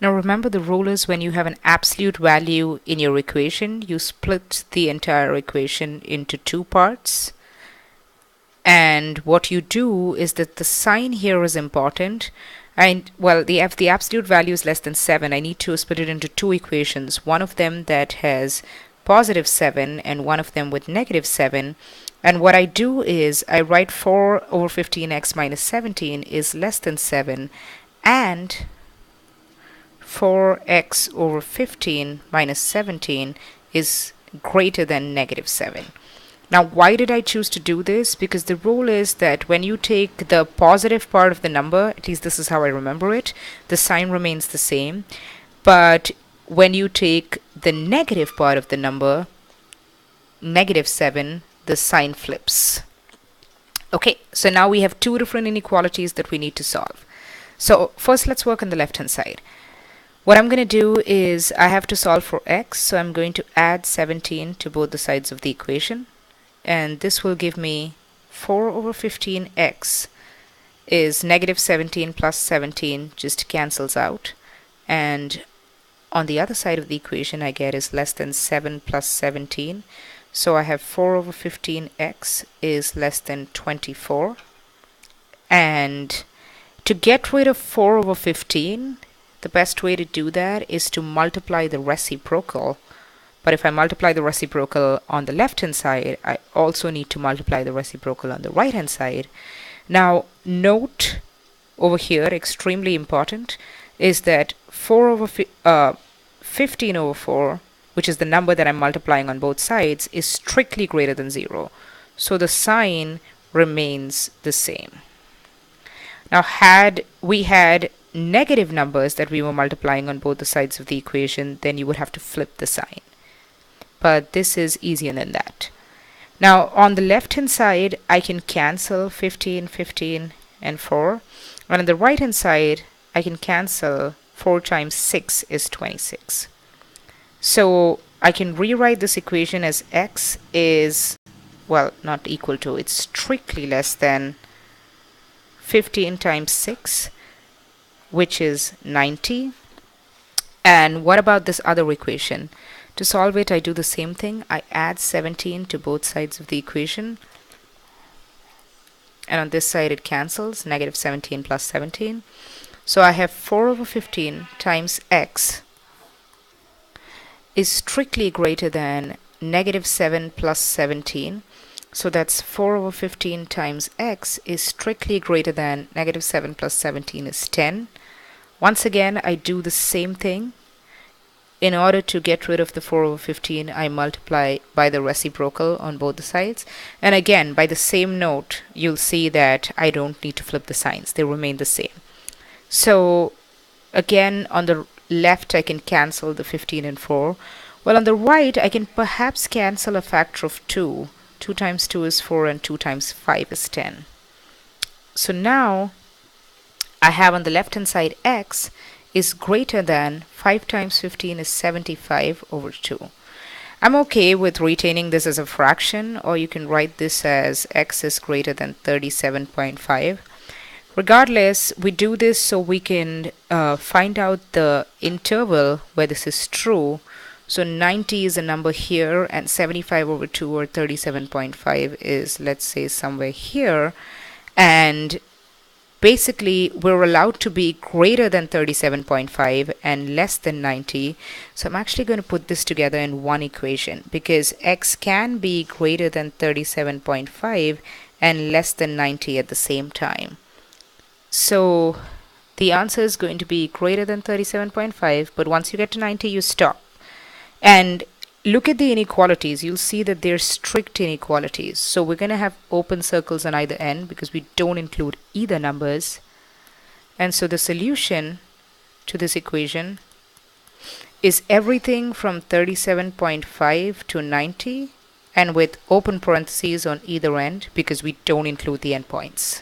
Now remember, the rule is when you have an absolute value in your equation, you split the entire equation into two parts. And what you do is that the sign here is important. And well, if the absolute value is less than 7, I need to split it into two equations. One of them that has positive 7 and one of them with negative 7. And what I do is I write 4 over 15x minus 17 is less than 7, and 4x over 15 minus 17 is greater than negative 7. Now, why did I choose to do this? Because the rule is that when you take the positive part of the number, at least this is how I remember it, the sign remains the same. But when you take the negative part of the number, negative 7, the sign flips. Okay, so now we have two different inequalities that we need to solve. So first, let's work on the left hand side. What I'm going to do is I have to solve for x, so I'm going to add 17 to both the sides of the equation. And this will give me 4 over 15x is negative 17 plus 17 just cancels out. And on the other side of the equation I get is less than 7 plus 17. So I have 4 over 15x is less than 24. And to get rid of 4 over 15, the best way to do that is to multiply the reciprocal. But if I multiply the reciprocal on the left hand side, I also need to multiply the reciprocal on the right hand side. Now note over here, extremely important, is that 15 over 4, which is the number that I'm multiplying on both sides, is strictly greater than 0. So the sign remains the same. Now had we had negative numbers that we were multiplying on both the sides of the equation, then you would have to flip the sign. But this is easier than that. Now on the left hand side I can cancel 15, 15 and 4, and on the right hand side I can cancel 4 times 6 is 26. So I can rewrite this equation as x is, well, not equal to, it's strictly less than 15 times 6, which is 90. And what about this other equation? To solve it, I do the same thing. I add 17 to both sides of the equation. And on this side it cancels, negative 17 plus 17. So I have 4 over 15 times x is strictly greater than negative 7 plus 17. So that's 4 over 15 times x is strictly greater than negative 7 plus 17 is 10. Once again, I do the same thing. In order to get rid of the 4 over 15, I multiply by the reciprocal on both the sides. And again, by the same note, you'll see that I don't need to flip the signs. They remain the same. So again, on the left, I can cancel the 15 and 4. Well, on the right, I can perhaps cancel a factor of 2. 2 times 2 is 4 and 2 times 5 is 10. So now I have on the left hand side x is greater than 5 times 15 is 75 over 2. I'm okay with retaining this as a fraction, or you can write this as x is greater than 37.5. Regardless, we do this so we can find out the interval where this is true. So 90 is a number here, and 75 over 2 or 37.5 is, let's say, somewhere here. And basically, we're allowed to be greater than 37.5 and less than 90. So I'm actually going to put this together in one equation, because x can be greater than 37.5 and less than 90 at the same time. So the answer is going to be greater than 37.5, but once you get to 90, you stop. And look at the inequalities. You'll see that they're strict inequalities. So we're going to have open circles on either end because we don't include either numbers. And so the solution to this equation is everything from 37.5 to 90, and with open parentheses on either end because we don't include the endpoints.